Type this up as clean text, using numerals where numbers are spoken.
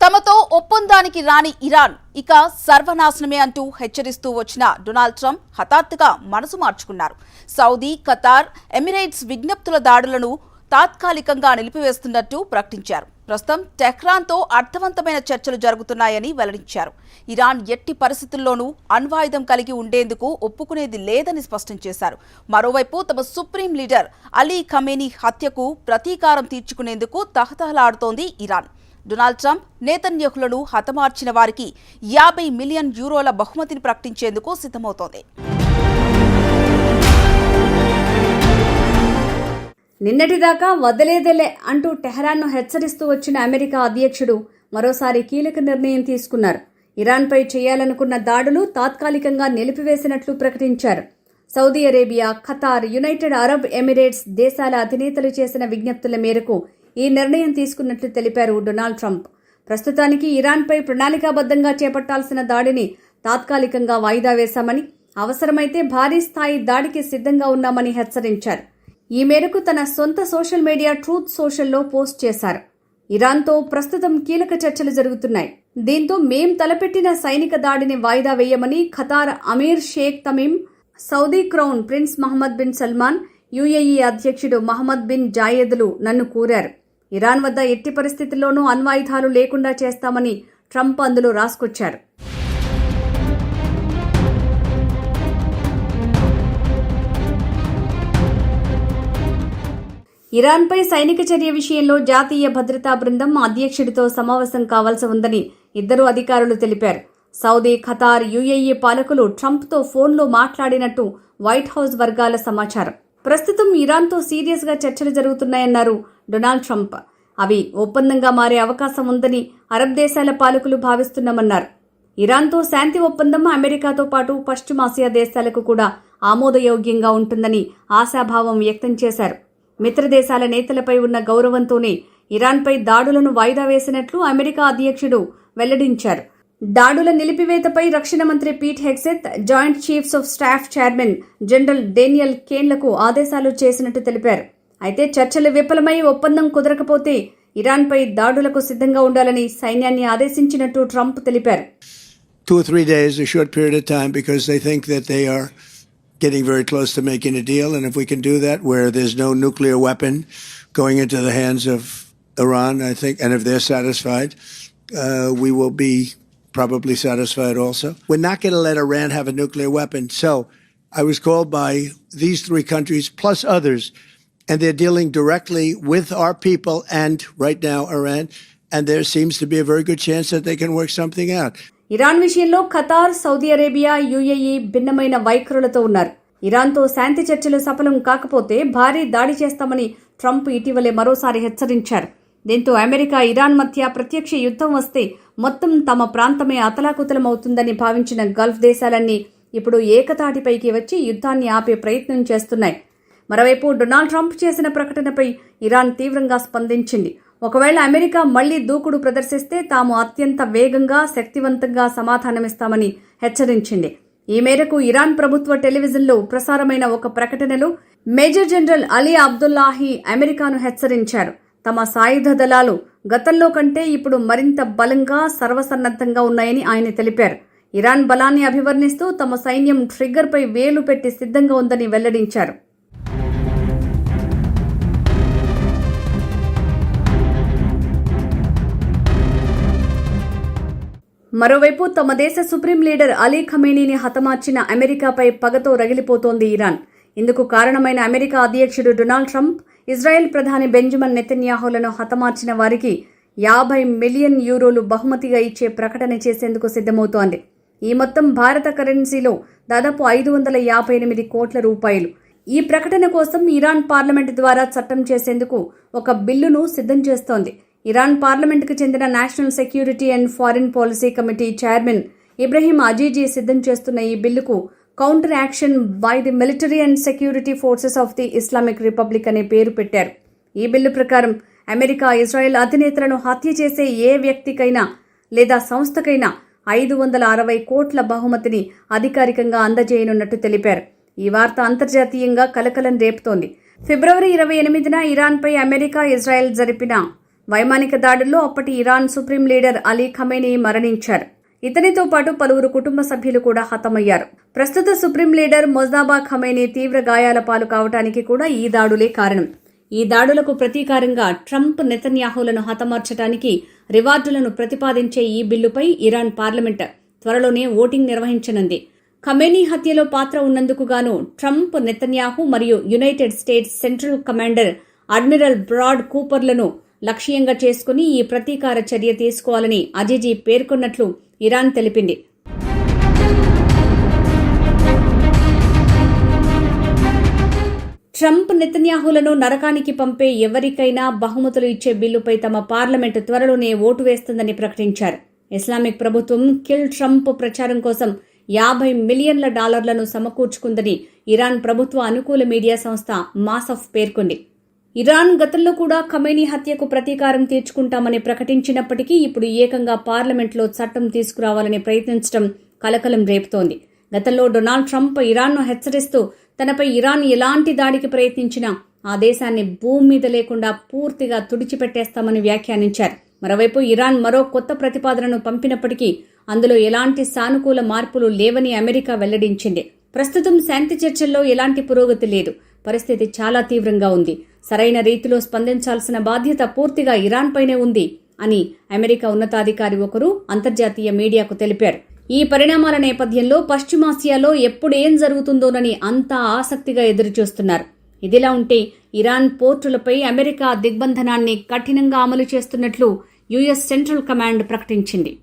తమతో ఒప్పందానికి రాని ఇరాన్ ఇక సర్వనాశనమే అంటూ హెచ్చరిస్తూ వచ్చిన డొనాల్డ్ ట్రంప్ హఠాత్తుగా మనసు మార్చుకున్నారు. సౌదీ, ఖతార్, ఎమిరేట్స్ విజ్ఞప్తుల దాడులను తాత్కాలికంగా నిలిపివేస్తున్నట్టు ప్రకటించారు. ప్రస్తుతం టెహ్రాన్తో అర్థవంతమైన చర్చలు జరుగుతున్నాయని వెల్లడించారు. ఇరాన్ ఎట్టి పరిస్థితుల్లోనూ అణ్వాయుధం కలిగి ఉండేందుకు ఒప్పుకునేది లేదని స్పష్టం చేశారు. మరోవైపు తమ సుప్రీం లీడర్ అలీ ఖమేనీ హత్యకు ప్రతీకారం తీర్చుకునేందుకు తహతహలాడుతోంది ఇరాన్. డొనాల్డ్ ట్రంప్ నేతన్యాహులను హతమార్చిన వారికి 50 మిలియన్ యూరోల బహుమతిని ప్రకటించేందుకు సిద్ధమవుతోంది. నిన్నటిదాకా వదిలేదేలే అంటూ టెహ్రాన్ను హెచ్చరిస్తూ వచ్చిన అమెరికా అధ్యక్షుడు మరోసారి కీలక నిర్ణయం తీసుకున్నారు. ఇరాన్పై చేయాలనుకున్న దాడులు తాత్కాలికంగా నిలిపివేసినట్లు ప్రకటించారు. Saudi Arabia, Qatar, United Arab Emirates దేశాల అధినేతలు చేసిన విజ్ఞప్తుల మేరకు ఈ నిర్ణయం తీసుకున్నట్లు తెలిపారు డొనాల్డ్ ట్రంప్. ప్రస్తుతానికి ఇరాన్పై ప్రణాళికాబద్ధంగా చేపట్టాల్సిన దాడిని తాత్కాలికంగా వాయిదా వేశామని, అవసరమైతే భారీ స్థాయి దాడికి సిద్ధంగా ఉన్నామని హెచ్చరించారు. ఈ మేరకు తన సొంత సోషల్ మీడియా ట్రూత్ సోషల్లో పోస్ట్ చేశారు. ఇరాన్తో ప్రస్తుతం కీలక చర్చలు జరుగుతున్నాయి. దీంతో మేం తలపెట్టిన సైనిక దాడిని వాయిదా వేయమని Qatar Emir Sheikh Tamim, Saudi crown prince Mohammed bin Salman, UAE అధ్యక్షుడు మహమ్మద్ బిన్ జాయేద్లు నన్ను కోరారు. ఇరాన్ వద్ద ఎట్టి పరిస్థితుల్లోనూ అణ్వాయుధాలు లేకుండా చేస్తామని ట్రంప్ అందులో రాసుకొచ్చారు. ఇరాన్పై సైనిక చర్య విషయంలో జాతీయ భద్రతా బృందం అధ్యక్షుడితో సమావేశం కావాల్సి ఉందని ఇద్దరు అధికారులు తెలిపారు. సౌదీ, ఖతార్, యుఏఈ పాలకులు ట్రంప్తో ఫోన్లో మాట్లాడినట్టు వైట్ హౌస్ వర్గాల సమాచారం. ప్రస్తుతం ఇరాన్తో సీరియస్గా చర్చలు జరుగుతున్నాయన్నారు డొనాల్డ్ ట్రంప్. అవి ఒప్పందంగా మారే అవకాశం ఉందని అరబ్ దేశాల పాలకులు భావిస్తున్నామన్నారు. ఇరాన్తో శాంతి ఒప్పందం అమెరికాతో పాటు పశ్చిమాసియా దేశాలకు కూడా ఆమోదయోగ్యంగా ఉంటుందని ఆశాభావం వ్యక్తం చేశారు. మిత్రదేశాల నేతలపై ఉన్న గౌరవంతోనే ఇరాన్పై దాడులను వాయిదా వేసినట్లు అమెరికా అధ్యక్షుడు వెల్లడించారు. దాడుల నిలిపివేతపై రక్షణ మంత్రి Pete Hegseth, joint chiefs of staff chairman general Daniel కేన్లకు ఆదేశాలు చేసినట్టు తెలిపారు. అయితే చర్చలు విఫలమై ఒప్పందం కుదరకపోతే ఇరాన్పై దాడులకు సిద్ధంగా ఉండాలని సైన్యాన్ని ఆదేశించినట్టు ట్రంప్ తెలిపారు. 2 or 3 days, a short period of time, because they think that they are getting very close to making a deal, and if we can do that where there's no nuclear weapon going into the hands of Iran, I think, and if they're satisfied, we will be probably satisfied also. We're not going to let Iran have a nuclear weapon. So I was called by these 3 countries plus others, and they're dealing directly with our people and right now Iran, and there seems to be a very good chance that they can work something out. Iran విషయంలో Qatar, Saudi Arabia, UAE భిన్నమైన వైఖరులతో ఉన్నారు. ఇరాన్తో శాంతి చర్చలు సఫలం కాకపోతే భారీ దాడి చేస్తామని Trump ఇటీవలే మరోసారి హెచ్చరించారు. దీంతో అమెరికా, ఇరాన్ మధ్య ప్రత్యక్ష యుద్ధం వస్తే మొత్తం తమ ప్రాంతమే అతలాకుతలమవుతుందని భావించిన గల్ఫ్ దేశాలన్నీ ఇప్పుడు ఏకతాటిపైకి వచ్చి యుద్ధాన్ని ఆపే ప్రయత్నం చేస్తున్నాయి. మరోవైపు డొనాల్డ్ ట్రంప్ చేసిన ప్రకటనపై ఇరాన్ తీవ్రంగా స్పందించింది. ఒకవేళ అమెరికా మళ్లీ దూకుడు ప్రదర్శిస్తే తాము అత్యంత వేగంగా, శక్తివంతంగా సమాధానమిస్తామని హెచ్చరించింది. ఈ మేరకు ఇరాన్ ప్రభుత్వ టెలివిజన్లో ప్రసారమైన ఒక ప్రకటనలో మేజర్ జనరల్ అలీ అబ్దుల్లాహి అమెరికాను హెచ్చరించారు. తమ సాయుధ దళాలు గతంలో కంటే ఇప్పుడు మరింత బలంగా, సర్వసన్నద్ధంగా ఉన్నాయని ఆయన తెలిపారు. ఇరాన్ బలాన్ని అభివర్ణిస్తూ తమ సైన్యం ట్రిగ్గర్పై వేలు పెట్టి సిద్ధంగా ఉందని వెల్లడించారు. మరోవైపు తమ దేశ సుప్రీం లీడర్ అలీ ఖమేనీని హతమార్చిన అమెరికాపై పగతో రగిలిపోతోంది ఇరాన్. ఇందుకు కారణమైన అమెరికా అధ్యక్షుడు డొనాల్డ్ ట్రంప్, ఇజ్రాయెల్ ప్రధాని బెంజమిన్ నెతన్యాహులను హతమార్చిన వారికి 50 మిలియన్ యూరోలు బహుమతిగా ఇచ్చే ప్రకటన చేసేందుకు సిద్ధమవుతోంది. ఈ మొత్తం భారత కరెన్సీలో దాదాపు 558 కోట్ల రూపాయలు. ఈ ప్రకటన కోసం ఇరాన్ పార్లమెంటు ద్వారా చట్టం చేసేందుకు ఒక బిల్లును సిద్ధం చేస్తోంది. ఇరాన్ పార్లమెంటుకు చెందిన national security and foreign policy committee chairman Ebrahim Azizi సిద్ధం చేస్తున్న ఈ బిల్లుకు counter action by the military and security forces of the Islamic republic అనే పేరు పెట్టారు. ఈ బిల్లు ప్రకారం అమెరికా, ఇజ్రాయెల్ అధినేతలను హత్య చేసే ఏ వ్యక్తికైనా లేదా సంస్థకైనా 560 కోట్ల బహుమతిని అధికారికంగా అందజేయనున్నట్టు తెలిపారు. ఈ వార్త అంతర్జాతీయంగా కలకలం రేపుతోంది. ఫిబ్రవరి 28న ఇరాన్పై అమెరికా, ఇజ్రాయెల్ జరిపిన వైమానిక దాడుల్లో అప్పటి Iran supreme leader Ali Khamenei మరణించారు. ఇతనితో పాటు పలువురు కుటుంబ సభ్యులు కూడా హతమయ్యారు. ప్రస్తుత సుప్రీం లీడర్ మొజ్తబా ఖమేనీ తీవ్ర గాయాల పాలు కావటానికి కూడా ఈ దాడులే కారణం. ఈ దాడులకు ప్రతీకారంగా ట్రంప్ నెతన్యాహులను హతమార్చడానికి రివార్డులను ప్రతిపాదించే ఈ బిల్లుపై ఇరాన్ పార్లమెంట్ త్వరలోనే ఓటింగ్ నిర్వహించనుంది. ఖమేనీ హత్యలో పాత్ర ఉన్నందుకు గాను ట్రంప్, నెతన్యాహు మరియు United States central commander admiral Brad కూపర్లను లక్ష్యంగా చేసుకుని ఈ ప్రతీకార చర్య తీసుకోవాలని అజీజీ పేర్కొన్నట్లు ఇరాన్ తెలిపింది. ట్రంప్, నెతన్యాహులను నరకానికి పంపే ఎవరికైనా బహుమతులు ఇచ్చే బిల్లుపై తమ పార్లమెంటు త్వరలోనే ఓటు వేస్తుందని ప్రకటించారు. ఇస్లామిక్ ప్రభుత్వం కిల్ ట్రంప్ ప్రచారం కోసం $50 మిలియన్ల సమకూర్చుకుందని ఇరాన్ ప్రభుత్వ అనుకూల మీడియా సంస్థ మాసఫ్ పేర్కొంది. ఇరాన్ గతంలో కూడా ఖమేనీ హత్యకు ప్రతీకారం తీర్చుకుంటామని ప్రకటించినప్పటికీ ఇప్పుడు ఏకంగా పార్లమెంట్లో చట్టం తీసుకురావాలని ప్రయత్నించడం కలకలం రేపుతోంది. గతంలో డొనాల్డ్ ట్రంప్ ఇరాన్ను హెచ్చరిస్తూ తనపై ఇరాన్ ఎలాంటి దాడికి ప్రయత్నించినా ఆ దేశాన్ని భూమి మీద లేకుండా పూర్తిగా తుడిచిపెట్టేస్తామని వ్యాఖ్యానించారు. మరోవైపు ఇరాన్ మరో కొత్త ప్రతిపాదనను పంపినప్పటికీ అందులో ఎలాంటి సానుకూల మార్పులు లేవని అమెరికా వెల్లడించింది. ప్రస్తుతం శాంతి చర్చల్లో ఎలాంటి పురోగతి లేదు. పరిస్థితి చాలా తీవ్రంగా ఉంది. సరైన రీతిలో స్పందించాల్సిన బాధ్యత పూర్తిగా ఇరాన్ పైనే ఉంది అని అమెరికా ఉన్నతాధికారి ఒకరు అంతర్జాతీయ మీడియాకు తెలిపారు. ఈ పరిణామాల నేపథ్యంలో పశ్చిమాసియాలో ఎప్పుడేం జరుగుతుందోనని అంతా ఆసక్తిగా ఎదురుచూస్తున్నారు. ఇదిలా ఉంటే ఇరాన్ పోర్టులపై అమెరికా దిగ్బంధనాన్ని కఠినంగా అమలు చేస్తున్నట్లు యుఎస్ సెంట్రల్ కమాండ్ ప్రకటించింది.